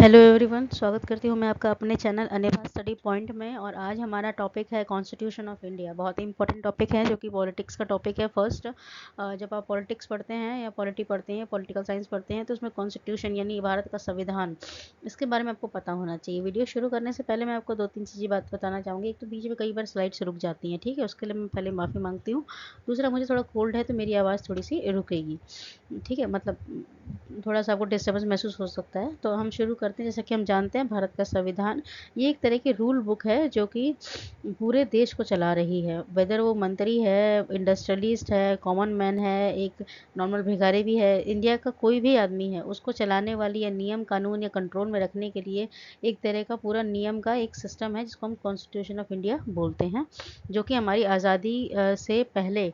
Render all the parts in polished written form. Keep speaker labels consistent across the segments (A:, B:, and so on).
A: Hello everyone, स्वागत करती हूँ मैं आपका अपने चैनल अनिभा स्टडी पॉइंट में। और आज हमारा टॉपिक है कॉन्स्टिट्यूशन ऑफ इंडिया। बहुत ही इंपॉर्टेंट टॉपिक है जो कि पॉलिटिक्स का टॉपिक है। फर्स्ट, जब आप पॉलिटिक्स पढ़ते हैं या पॉलिटी पढ़ते हैं, पॉलिटिकल साइंस पढ़ते हैं, तो उसमें कॉन्स्टिट्यूशन यानी भारत का संविधान, इसके बारे में आपको पता होना चाहिए। वीडियो शुरू करने से पहले मैं आपको 2-3 चीज़ें बात बताना चाहूँगी। एक तो बीच में कई बार स्लाइड्स रुक जाती हैं, ठीक है, उसके लिए मैं पहले माफ़ी मांगती हूँ। दूसरा, मुझे थोड़ा कोल्ड है तो मेरी आवाज़ थोड़ी सी रुकेगी, ठीक है, मतलब थोड़ा सा आपको डिस्टर्बेंस महसूस हो सकता है। तो हम शुरू करते हैं। जैसा कि हम जानते हैं, भारत का संविधान ये एक तरह की रूल बुक है जो कि पूरे देश को चला रही है। वेदर वो मंत्री है, इंडस्ट्रियलिस्ट है, कॉमन मैन है, एक नॉर्मल भिखारी भी है, इंडिया का कोई भी आदमी है, उसको चलाने वाली या नियम कानून या कंट्रोल में रखने के लिए एक तरह का पूरा नियम का एक सिस्टम है जिसको हम कॉन्स्टिट्यूशन ऑफ इंडिया बोलते हैं, जो कि हमारी आज़ादी से पहले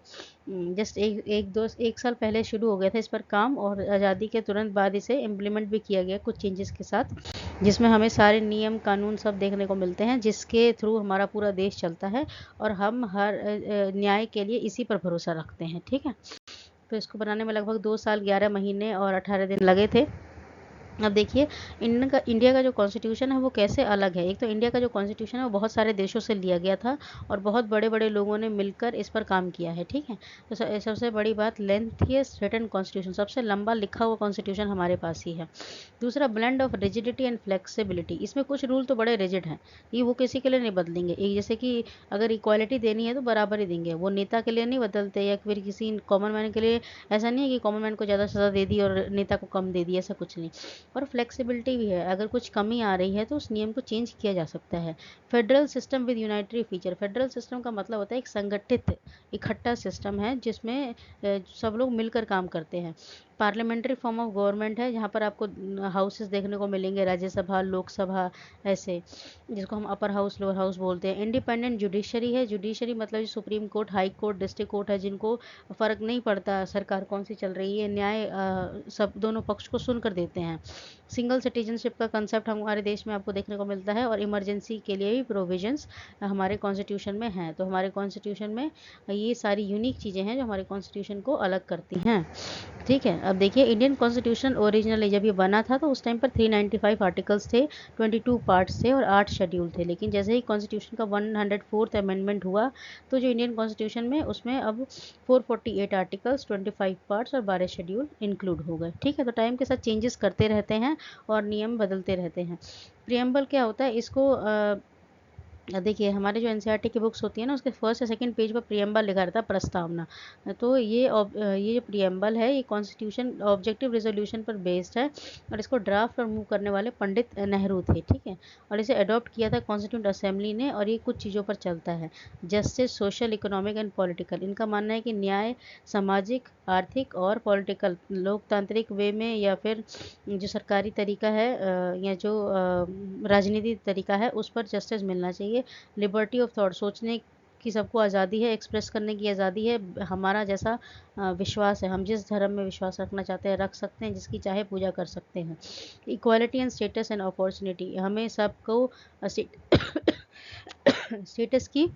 A: जस्ट एक साल पहले शुरू हो गया था इस पर काम, और आज़ादी के तुरंत बाद इसे इम्प्लीमेंट भी किया गया कुछ चेंजेस के साथ, जिसमें हमें सारे नियम कानून सब देखने को मिलते हैं, जिसके थ्रू हमारा पूरा देश चलता है। और हम हर न्याय के लिए इसी पर भरोसा रखते हैं, ठीक है। तो इसको बनाने में लगभग 2 साल 11 महीने और 18 दिन लगे थे। अब देखिए, इंडिया का जो कॉन्स्टिट्यूशन है वो कैसे अलग है। एक तो इंडिया का जो कॉन्स्टिट्यूशन है वो बहुत सारे देशों से लिया गया था और बहुत बड़े बड़े लोगों ने मिलकर इस पर काम किया है, ठीक है। तो सबसे बड़ी बात, लेंथिएस्ट रिटन कॉन्स्टिट्यूशन, सबसे लंबा लिखा हुआ कॉन्स्टिट्यूशन हमारे पास ही है। दूसरा, blend of rigidity and flexibility, इसमें कुछ रूल तो बड़े रिजिड हैं, ये वो किसी के लिए नहीं बदलेंगे। एक जैसे कि अगर इक्वालिटी देनी है तो बराबर ही देंगे, वो नेता के लिए नहीं बदलते या फिर किसी कॉमन मैन के लिए। ऐसा नहीं है कि कॉमन मैन को ज़्यादा सज़ा दे दी और नेता को कम दे दी, ऐसा कुछ नहीं। और फ्लेक्सिबिलिटी भी है, अगर कुछ कमी आ रही है तो उस नियम को चेंज किया जा सकता है। Federal system with unitary feature, federal system का मतलब होता है एक संगठित इकट्ठा सिस्टम है जिसमें सब लोग मिलकर काम करते हैं। पार्लियामेंट्री फॉर्म ऑफ गवर्नमेंट है, जहाँ पर आपको हाउसेस देखने को मिलेंगे, राज्यसभा, लोकसभा, ऐसे, जिसको हम अपर हाउस लोअर हाउस बोलते हैं। इंडिपेंडेंट जुडिशरी है, जुडिशरी मतलब supreme court, high court, district court है, जिनको फ़र्क नहीं पड़ता सरकार कौन सी चल रही है, न्याय सब दोनों पक्ष को सुनकर देते हैं। सिंगल सिटीजनशिप का कंसेप्ट हमारे देश में आपको देखने को मिलता है, और इमरजेंसी के लिए भी प्रोविजंस हमारे कॉन्स्टिट्यूशन में हैं। तो हमारे कॉन्स्टिट्यूशन में ये सारी यूनिक चीज़ें हैं जो हमारे कॉन्स्टिट्यूशन को अलग करती हैं, ठीक है। अब देखिए, इंडियन कॉन्स्टिट्यूशन ओरिजिनली जब ये बना था तो उस टाइम पर 395 आर्टिकल्स थे, 22 पार्ट्स थे और 8 शेड्यूल थे। लेकिन जैसे ही कॉन्स्टिट्यूशन का 104th अमेंडमेंट हुआ तो जो इंडियन कॉन्स्टिट्यूशन में उसमें अब 448 आर्टिकल्स, 25 पार्ट्स और 12 शेड्यूल इंक्लूड हो गए, ठीक है। तो टाइम के साथ चेंजेस करते रहते हैं और नियम बदलते रहते हैं। प्रियम्बल क्या होता है, इसको देखिए, हमारे जो एनसीईआरटी की बुक्स होती है ना, उसके फर्स्ट या सेकंड पेज पर प्रियम्बल लिखा रहता है, प्रस्तावना। तो ये जो प्रियम्बल है, ये कॉन्स्टिट्यूशन ऑब्जेक्टिव रेजोल्यूशन पर बेस्ड है, और इसको ड्राफ्ट और मूव करने वाले पंडित नेहरू थे, ठीक है। और इसे अडॉप्ट किया था कॉन्स्टिट्यूंट असेंबली ने, और ये कुछ चीज़ों पर चलता है, justice, social, economic and political. इनका मानना है कि न्याय सामाजिक, आर्थिक और पॉलिटिकल, लोकतांत्रिक वे में, या फिर जो सरकारी तरीका है या जो राजनीति तरीका है, उस पर जस्टिस मिलना चाहिए। लिबर्टी ऑफ थॉट, सोचने की सबको आज़ादी है, एक्सप्रेस करने की आज़ादी है। हमारा जैसा विश्वास है, हम जिस धर्म में विश्वास रखना चाहते हैं रख सकते हैं, जिसकी चाहे पूजा कर सकते हैं। Equality and status and opportunity, हमें सबको स्टेटस की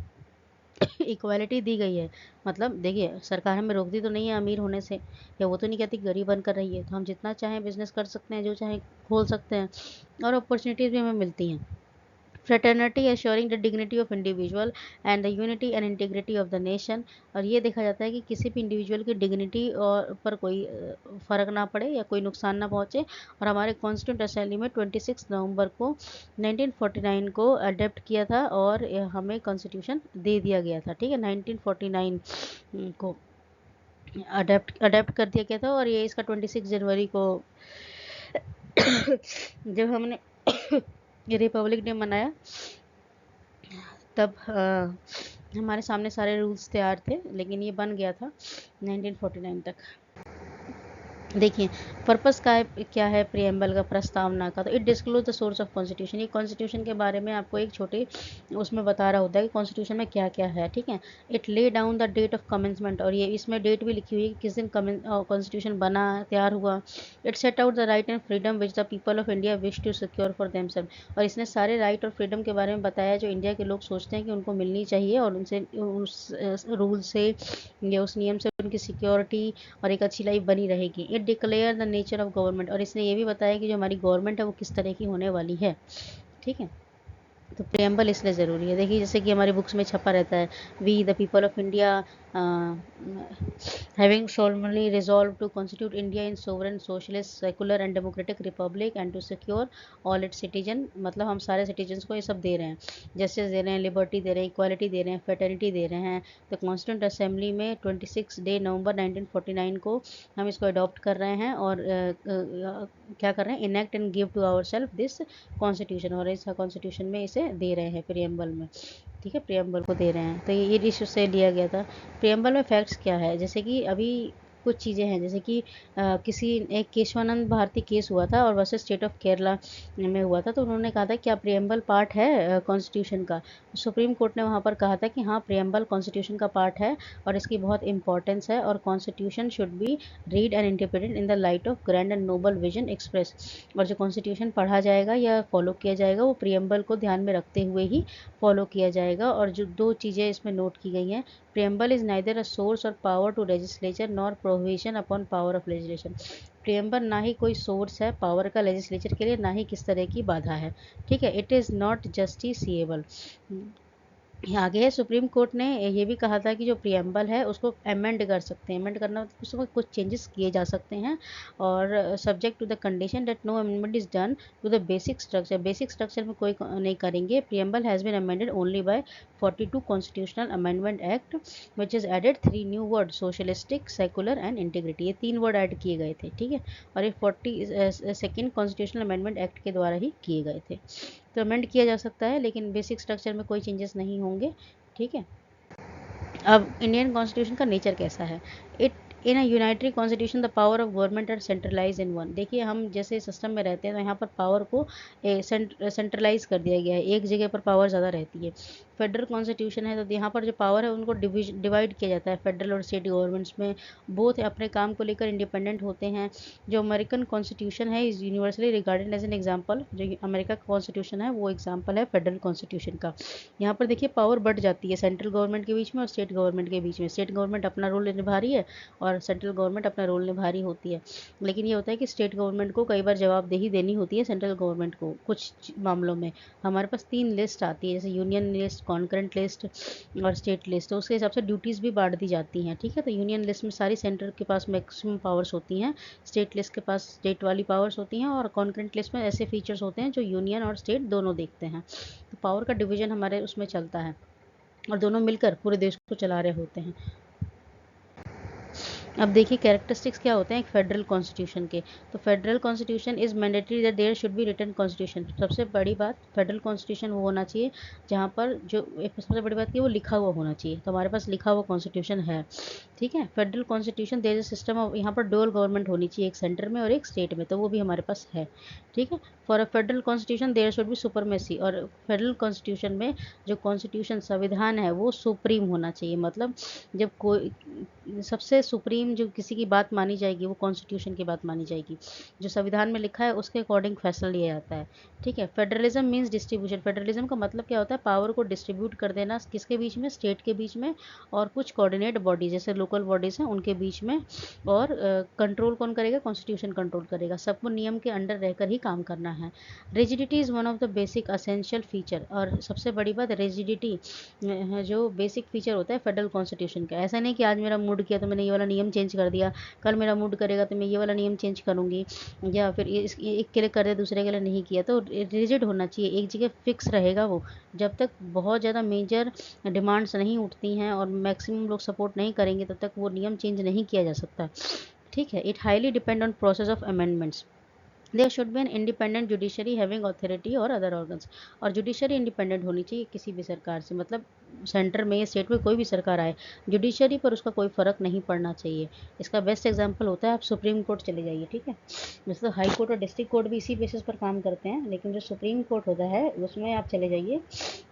A: इक्वालिटी दी गई है। मतलब देखिए, सरकार हमें रोकती तो नहीं है अमीर होने से, या वो तो नहीं कहती गरीब बनकर रही है। तो हम जितना चाहें बिजनेस कर सकते हैं, जो चाहें खोल सकते हैं, और अपॉर्चुनिटीज़ भी हमें मिलती हैं। Fraternity assuring the dignity of individual and the unity and integrity of the nation, और ये देखा जाता है कि किसी भी इंडिविजुअल की डिग्निटी और पर कोई फ़र्क ना पड़े या कोई नुकसान ना पहुँचे। और हमारे कॉन्स्टिट्यूंट असेंबली में 26 नवंबर को 1949 को अडेप्ट किया था, और हमें कॉन्स्टिट्यूशन दे दिया गया था, ठीक है। 1949 को अडेप्ट कर दिया गया था, और ये इसका 26 जनवरी को जब हमने रिपब्लिक डे मनाया, तब हमारे सामने सारे रूल्स तैयार थे, लेकिन ये बन गया था 1949 तक। देखिए, पर्पस का है, क्या है प्रियम्बल का, प्रस्तावना का। तो it disclose the source of constitution, ये कॉन्स्टिट्यूशन के बारे में आपको एक छोटे उसमें बता रहा होता है कि कॉन्स्टिट्यूशन में क्या क्या है, ठीक है। It lay down the date of commencement, और ये इसमें डेट भी लिखी हुई है कि किस दिन कॉन्स्टिट्यूशन बना, तैयार हुआ। It set out the right and freedom which the people of India wish to secure for themself, और इसने सारे राइट और फ्रीडम के बारे में बताया जो इंडिया के लोग सोचते हैं कि उनको मिलनी चाहिए, और उनसे उस रूल से या उस नियम से उनकी सिक्योरिटी और एक अच्छी लाइफ बनी रहेगी। It declare the nature of government, और इसने ये भी बताया कि जो हमारी गवर्नमेंट है वो किस तरह की होने वाली है। ठीक है, तो प्रियम्बल इसलिए ज़रूरी है। देखिए जैसे कि हमारी बुक्स में छपा रहता है, we the people of India having solemnly resolved to constitute India in sovereign, socialist, secular and democratic republic and to secure all its citizen, मतलब हम सारे citizens को ये सब दे रहे हैं, जस्टिस दे रहे हैं, लिबर्टी दे रहे हैं, इक्वालिटी दे रहे हैं, फेटर्निटी दे रहे हैं। तो कॉन्स्टिट्यूंट असेंबली में 26 नवंबर 1949 को हम इसको अडॉप्ट कर रहे हैं और क्या कर रहे हैं, enact and give to our self this constitution, और इस कॉन्स्टिट्यूशन में इसे दे रहे हैं प्रियम्बल में। ठीक है, प्रियम्बल को दे रहे हैं, तो ये इशू से लिया गया था। प्रियम्बल में फैक्ट्स क्या है, जैसे कि अभी कुछ चीज़ें हैं, जैसे कि किसी एक केशवानंद भारती केस हुआ था और वर्सेस स्टेट ऑफ केरला में हुआ था, तो उन्होंने कहा था क्या प्रियम्बल पार्ट है कॉन्स्टिट्यूशन का। सुप्रीम कोर्ट ने वहाँ पर कहा था कि हाँ प्रियम्बल कॉन्स्टिट्यूशन का पार्ट है और इसकी बहुत इंपॉर्टेंस है, और constitution should be read and interpreted in the light of grand and noble vision express, और जो कॉन्स्टिट्यूशन पढ़ा जाएगा या फॉलो किया जाएगा वो प्रियम्बल को ध्यान में रखते हुए ही फॉलो किया जाएगा। और जो दो चीज़ें इसमें नोट की गई हैं, preamble is neither a source or power to legislature nor prohibition upon power of legislation। Preamble ना ही कोई सोर्स है पावर का लेजिस्लेचर के लिए, ना ही किस तरह की बाधा है। ठीक है, इट इज़ नॉट जस्टिसिएबल। आगे है, सुप्रीम कोर्ट ने ये भी कहा था कि जो प्रियम्बल है उसको अमेंड कर सकते हैं, अमेंड करना मतलब उसमें कुछ चेंजेस किए जा सकते हैं, और subject to the condition that no amendment is done to the basic structure, basic structure में कोई नहीं करेंगे। Preamble has been amended only by 42 constitutional amendment act which is added 3 new word, socialistic, secular and integrity, ये 3 word add किए गए थे। ठीक है, और ये 42 कॉन्स्टिट्यूशनल अमेंडमेंट एक्ट के द्वारा ही किए गए थे। तो अमेंड किया जा सकता है लेकिन बेसिक स्ट्रक्चर में कोई चेंजेस नहीं होंगे। ठीक है, अब इंडियन कॉन्स्टिट्यूशन का नेचर कैसा है, it in a unitary constitution the power of government are centralise in one. देखिए हम जैसे सिस्टम में रहते हैं तो यहाँ पर पावर को सेंट्रलाइज कर दिया गया है, एक जगह पर पावर ज़्यादा रहती है। फेडरल कॉन्स्टिट्यूशन है तो यहाँ पर जो पावर है उनको डिवाइड किया जाता है, फेडरल और स्टेट गवर्नमेंट्स में बोथ अपने काम को लेकर इंडिपेंडेंट होते हैं। जो अमेरिकन कॉन्स्टिट्यूशन है is universally regarded as an example, जो अमेरिका का कॉन्स्टिट्यूशन है वो एग्जाम्पल है फेडरल कॉन्स्टिट्यूशन का। यहाँ पर देखिए पावर बढ़ जाती है सेंट्रल गवर्नमेंट के बीच में और स्टेट गवर्नमेंट के बीच में, स्टेट गवर्नमेंट अपना रोल निभा रही है और सेंट्रल गवर्नमेंट अपना रोल निभा रही होती है। लेकिन ये होता है कि स्टेट गवर्नमेंट को कई बार जवाबदेही देनी होती है सेंट्रल गवर्नमेंट को कुछ मामलों में। हमारे पास 3 लिस्ट आती है, जैसे यूनियन लिस्ट, कॉन्करेंट लिस्ट और स्टेट लिस्ट, तो उसके हिसाब से ड्यूटीज़ भी बांट दी जाती हैं। ठीक है, तो यूनियन लिस्ट में सारी सेंटर के पास मैक्सिमम पावर्स होती हैं, स्टेट लिस्ट के पास स्टेट वाली पावर्स होती हैं, और कॉन्करेंट लिस्ट में ऐसे फीचर्स होते हैं जो यूनियन और स्टेट दोनों देखते हैं। तो पावर का डिवीजन हमारे उसमें चलता है और दोनों मिलकर पूरे देश को चला रहे होते हैं। अब देखिए कैरेक्टरिस्टिक्स क्या होते हैं एक फेडरल कॉन्स्टिट्यूशन के। तो federal constitution is mandatory that there should be written constitution. सबसे बड़ी बात फेडरल कॉन्स्टिट्यूशन वो होना चाहिए जहाँ पर जो एक सबसे बड़ी बात की वो लिखा हुआ होना चाहिए, तो हमारे पास लिखा हुआ कॉन्स्टिट्यूशन है। ठीक है, federal constitution there is a system of, यहाँ पर डुअल गवर्नमेंट होनी चाहिए, एक सेंटर में और एक स्टेट में, तो वो भी हमारे पास है। ठीक है, for a federal constitution there should be supremacy, और फेडरल कॉन्स्टिट्यूशन में जो कॉन्स्टिट्यूशन संविधान है वो सुप्रीम होना चाहिए, मतलब जब कोई सबसे सुप्रीम जो किसी की बात मानी जाएगी वो कॉन्स्टिट्यूशन की बात मानी जाएगी, जो संविधान में लिखा है उसके अकॉर्डिंग फैसला लिया जाता है। ठीक है, फेडरलिज्म मींस डिस्ट्रीब्यूशन, फेडरलिज्म का मतलब क्या होता है, पावर को डिस्ट्रीब्यूट कर देना, किसके बीच में, स्टेट के बीच में और कुछ कोऑर्डिनेट बॉडी जैसे लोकल बॉडीज़ हैं उनके बीच में, और कंट्रोल कौन करेगा, कॉन्स्टिट्यूशन कंट्रोल करेगा, सबको नियम के अंडर रहकर ही काम करना है। Rigidity is one of the basic essential feature, और सबसे बड़ी बात रिजिडिटी जो बेसिक फीचर होता है फेडरल कॉन्स्टिट्यूशन का। ऐसा नहीं कि आज मेरा मूड किया तो मैंने ये वाला नियम चेंज कर दिया, कल मेरा मूड करेगा तो मैं ये वाला नियम चेंज करूँगी, या फिर एक के लिए कर दिया दूसरे के लिए नहीं किया। तो रिजिड होना चाहिए, एक जगह फिक्स रहेगा वो, जब तक बहुत ज़्यादा मेजर डिमांड्स नहीं उठती हैं और मैक्सिमम लोग सपोर्ट नहीं करेंगे तब तक वो नियम चेंज नहीं किया जा सकता। ठीक है, it highly depend on process of amendments. There should be an independent judiciary having authority और अदर ऑर्गन्स, और जुडिशरी इंडिपेंडेंट होनी चाहिए किसी भी सरकार से, मतलब सेंटर में या स्टेट में कोई भी सरकार आए जुडिशरी पर उसका कोई फ़र्क नहीं पड़ना चाहिए। इसका बेस्ट एग्जांपल होता है आप सुप्रीम कोर्ट चले जाइए। ठीक है, वैसे तो हाई कोर्ट और डिस्ट्रिक्ट कोर्ट भी इसी बेसिस पर काम करते हैं, लेकिन जो सुप्रीम कोर्ट होता है उसमें आप चले जाइए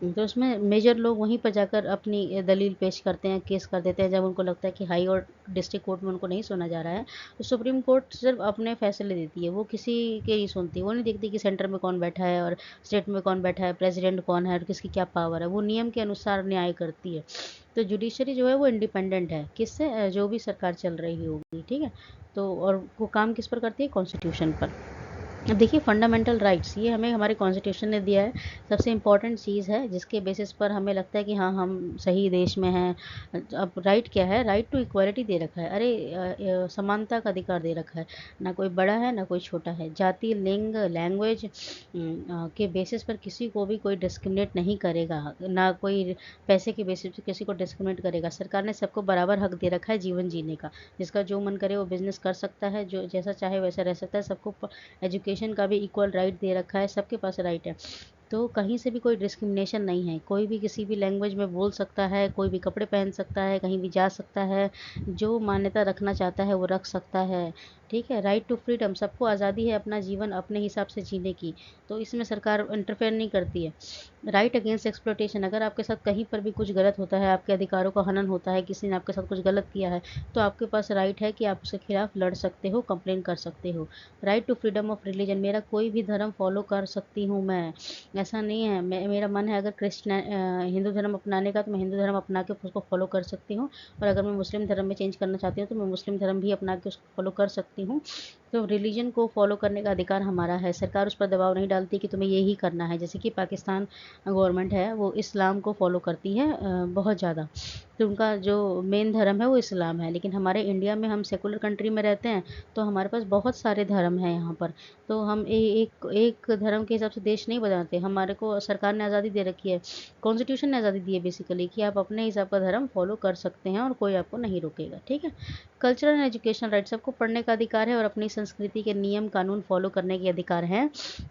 A: तो उसमें मेजर लोग वहीं पर जाकर अपनी दलील पेश करते हैं, केस कर देते हैं जब उनको लगता है कि हाई और डिस्ट्रिक्ट कोर्ट में उनको नहीं सुना जा रहा है। तो सुप्रीम कोर्ट सिर्फ अपने फैसले देती है, वो किसी के ही सुनती है, वो नहीं देखती कि सेंटर में कौन बैठा है और स्टेट में कौन बैठा है, प्रेसिडेंट कौन है और किसकी क्या पावर है। वो नियम के अनुसार न्याय करती है। तो जुडिशरी जो है वो इंडिपेंडेंट है, किससे? जो भी सरकार चल रही होगी, ठीक है। तो और वो काम किस पर करती है? कॉन्स्टिट्यूशन पर। अब देखिए फंडामेंटल राइट्स ये हमें हमारे कॉन्स्टिट्यूशन ने दिया है, सबसे इम्पॉर्टेंट चीज़ है जिसके बेसिस पर हमें लगता है कि हाँ हम सही देश में हैं। अब राइट क्या है? राइट टू इक्वालिटी दे रखा है, अरे समानता का अधिकार दे रखा है। ना कोई बड़ा है ना कोई छोटा है, जाति लिंग लैंग्वेज के बेसिस पर किसी को भी कोई डिस्क्रिमिनेट नहीं करेगा, ना कोई पैसे के बेसिस पर किसी को डिस्क्रिमिनेट करेगा। सरकार ने सबको बराबर हक दे रखा है जीवन जीने का, जिसका जो मन करे वो बिजनेस कर सकता है, जो जैसा चाहे वैसा रह सकता है। सबको एजुकेशन का भी इक्वल राइट दे रखा है, सबके पास राइट है। तो कहीं से भी कोई डिस्क्रिमिनेशन नहीं है, कोई भी किसी भी लैंग्वेज में बोल सकता है, कोई भी कपड़े पहन सकता है, कहीं भी जा सकता है, जो मान्यता रखना चाहता है वो रख सकता है, ठीक है। राइट टू फ्रीडम, सबको आज़ादी है अपना जीवन अपने हिसाब से जीने की, तो इसमें सरकार इंटरफेयर नहीं करती है। राइट अगेंस्ट एक्सप्लॉयटेशन, अगर आपके साथ कहीं पर भी कुछ गलत होता है, आपके अधिकारों का हनन होता है, किसी ने आपके साथ कुछ गलत किया है, तो आपके पास राइट है कि आप उसके खिलाफ लड़ सकते हो, कंप्लेन कर सकते हो। Right to freedom of religion, मेरा कोई भी धर्म फॉलो कर सकती हूँ मैं, ऐसा नहीं है मेरा मन है अगर हिंदू धर्म अपनाने का तो मैं हिंदू धर्म अपना के उसको फॉलो कर सकती हूँ, और अगर मैं मुस्लिम धर्म में चेंज करना चाहती हूँ तो मैं मुस्लिम धर्म भी अपना के उसको फॉलो कर सकती हूँ। तो रिलीजन को फॉलो करने का अधिकार हमारा है, सरकार उस पर दबाव नहीं डालती कि तुम्हें यही करना है। जैसे कि पाकिस्तान गवर्नमेंट है वो इस्लाम को फॉलो करती है बहुत ज़्यादा, तो उनका जो मेन धर्म है वो इस्लाम है। लेकिन हमारे इंडिया में हम सेकुलर कंट्री में रहते हैं, तो हमारे पास बहुत सारे धर्म हैं यहाँ पर, तो हम एक धर्म के हिसाब से देश नहीं बनाते। हमारे को सरकार ने आज़ादी दे रखी है, कॉन्स्टिट्यूशन ने आज़ादी दी है बेसिकली, कि आप अपने हिसाब का धर्म फॉलो कर सकते हैं और कोई आपको नहीं रोकेगा, ठीक है। कल्चरल एंड एजुकेशन राइट, सबको पढ़ने का अधिकार है और अपनी संस्कृति के नियम कानून फॉलो करने के अधिकार हैं।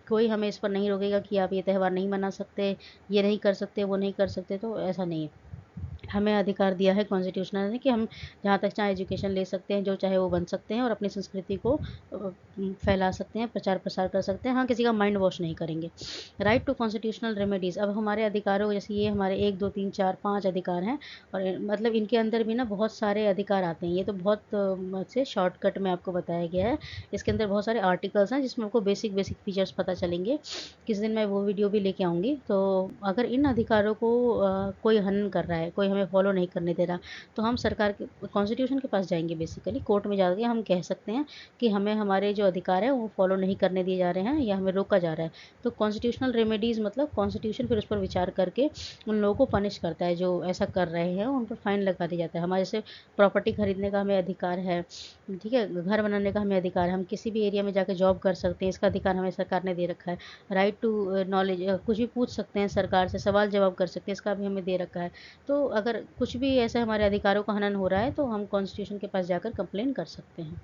A: कोई हमें इस पर नहीं रोकेगा कि आप ये त्यौहार नहीं मना सकते, ये नहीं कर सकते, वो नहीं कर सकते, तो ऐसा नहीं है। हमें अधिकार दिया है कॉन्स्टिट्यूशनल ने कि हम जहाँ तक चाहे एजुकेशन ले सकते हैं, जो चाहे वो बन सकते हैं और अपनी संस्कृति को फैला सकते हैं, प्रचार प्रसार कर सकते हैं। हाँ, किसी का माइंड वॉश नहीं करेंगे। राइट टू कॉन्स्टिट्यूशनल रेमेडीज़, अब हमारे अधिकारों जैसे ये हमारे 1 2 3 4 5 अधिकार हैं, और मतलब इनके अंदर भी ना बहुत सारे अधिकार आते हैं। ये तो बहुत से शॉर्टकट में आपको बताया गया है। इसके अंदर बहुत सारे आर्टिकल्स हैं जिसमें आपको बेसिक बेसिक फीचर्स पता चलेंगे। किस दिन मैं वो वीडियो भी लेके आऊँगी। तो अगर इन अधिकारों को कोई हनन कर रहा है, कोई हमें फॉलो नहीं करने दे रहा, तो हम सरकार के कॉन्स्टिट्यूशन के पास जाएंगे, बेसिकली कोर्ट में जाके हम कह सकते हैं कि हमें हमारे जो अधिकार है वो फॉलो नहीं करने दिए जा रहे हैं या हमें रोका जा रहा है। तो कॉन्स्टिट्यूशनल रेमेडीज़ मतलब कॉन्स्टिट्यूशन फिर उस पर विचार करके उन लोगों को पनिश करता है जो ऐसा कर रहे हैं, उन पर फाइन लगा दिया जाता है। हमारे जैसे प्रॉपर्टी खरीदने का हमें अधिकार है, ठीक है, घर बनाने का हमें अधिकार है, हम किसी भी एरिया में जाकर जॉब कर सकते हैं, इसका अधिकार हमें सरकार ने दे रखा है। राइट टू नॉलेज, कुछ भी पूछ सकते हैं सरकार से, सवाल जवाब कर सकते हैं, इसका भी हमें दे रखा है। तो अगर कुछ भी ऐसे हमारे अधिकारों का हनन हो रहा है तो हम कॉन्स्टिट्यूशन के पास जाकर कंप्लेन कर सकते हैं,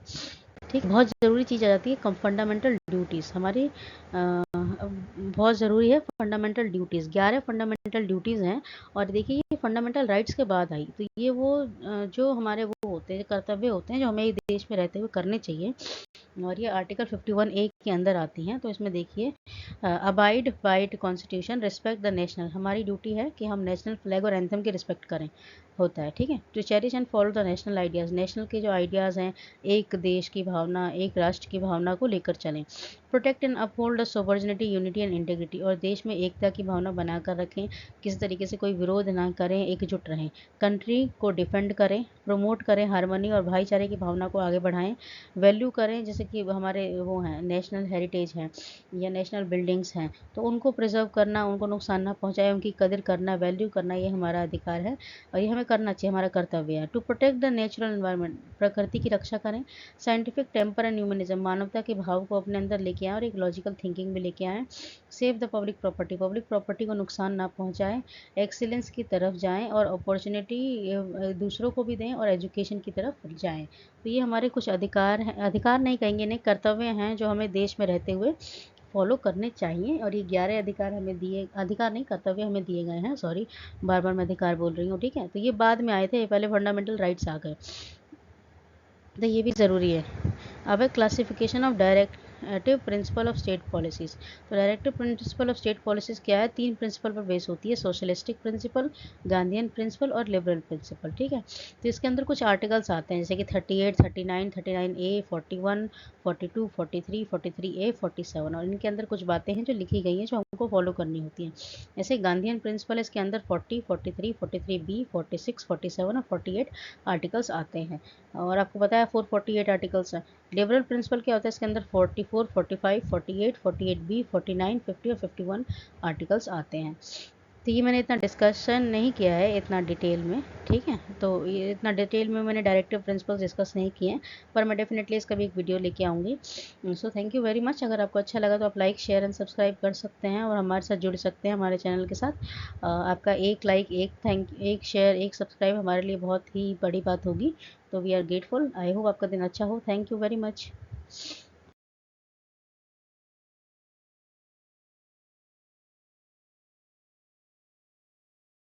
A: ठीक। बहुत ज़रूरी चीज़ आ जाती है फंडामेंटल ड्यूटीज़ हमारी, बहुत ज़रूरी है फंडामेंटल ड्यूटीज़। 11 फंडामेंटल ड्यूटीज़ हैं, और देखिए ये फंडामेंटल राइट्स के बाद आई, तो ये वो जो हमारे वो होते हैं, कर्तव्य होते हैं जो हमें देश में रहते हुए करने चाहिए, और ये आर्टिकल 51A के अंदर आती हैं। तो इसमें देखिए abide by constitution, respect the national, हमारी ड्यूटी है कि हम नेशनल फ्लैग और एंथम की रिस्पेक्ट करें, होता है, ठीक है। To cherish and follow the national ideas, national के जो आइडियाज़ हैं, एक देश की भावना, एक राष्ट्र की भावना को लेकर चलें। Protect and uphold the sovereignty unity and integrity, और देश में एकता की भावना बनाकर रखें, किसी तरीके से कोई विरोध ना करें, एकजुट रहें। कंट्री को डिफेंड करें, प्रमोट करें हारमोनी और भाईचारे की भावना को आगे बढ़ाएं। वैल्यू करें, जैसे कि हमारे वो हैं नेशनल हेरिटेज हैं या नेशनल बिल्डिंग्स हैं, तो उनको प्रिजर्व करना, उनको नुकसान ना पहुंचाए, उनकी कदर करना, वैल्यू करना, ये हमारा अधिकार है और ये हमें करना चाहिए, हमारा कर्तव्य है। To protect the natural environment, प्रकृति की रक्षा करें। साइंटिफिक टेम्पर एंड ह्यूमनिज्म, मानवता के भाव को अपने अंदर लेके आएँ और एक लॉजिकल थिंकिंग भी लेके आएँ। Save the public property, public property को नुकसान ना पहुंचाएं। एक्सीलेंस की तरफ जाएं और अपॉर्चुनिटी दूसरों को भी दें और एजुकेशन की तरफ जाएं। तो ये हमारे कुछ अधिकार हैं, अधिकार नहीं कहेंगे, नहीं कर्तव्य हैं जो हमें देश में रहते हुए फॉलो करने चाहिए। और ये 11 अधिकार हमें दिए, अधिकार नहीं कर्तव्य हमें दिए गए हैं, सॉरी बार बार मैं अधिकार बोल रही हूँ, ठीक है। तो ये बाद में आए थे, पहले फंडामेंटल राइट्स आ गए, तो ये भी ज़रूरी है। अब है classification of direct directive principle of state policies. तो directive principle of state policies क्या है, 3 प्रिंसिपल पर बेस होती है, सोशलिस्टिक प्रिंसिपल, गांधीयन प्रिंसिपल और लिबरल प्रिंसिपल। ठीक है, तो इसके अंदर कुछ आर्टिकल्स आते हैं जैसे कि 38, 39, 39A, 41, 42, 43, 43A, 47, और इनके अंदर कुछ बातें हैं जो लिखी गई हैं जो हमको फॉलो करनी होती हैं। जैसे गांधीयन प्रिंसिपल है, इसके अंदर 40, 43, 43B, 46, 47 और 48 आर्टिकल्स आते हैं, और आपको पता है 448 आर्टिकल्स हैं। लिबरल प्रिंसिपल क्या होता है, इसके अंदर 44, 45, 48, 48B, 49, 50 और 51 आर्टिकल्स आते हैं। तो ये मैंने इतना डिस्कशन नहीं किया है इतना डिटेल में, ठीक है, तो ये इतना डिटेल में मैंने डायरेक्टिव प्रिंसिपल्स डिस्कस नहीं किए हैं, पर मैं डेफिनेटली इसका भी एक वीडियो लेके आऊँगी। So thank you very much. अगर आपको अच्छा लगा तो आप लाइक, शेयर एंड सब्सक्राइब कर सकते हैं और हमारे साथ जुड़ सकते हैं हमारे चैनल के साथ। आपका एक लाइक, एक शेयर, एक सब्सक्राइब हमारे लिए बहुत ही बड़ी बात होगी, तो we are grateful. I hope आपका दिन अच्छा हो। Thank you very much.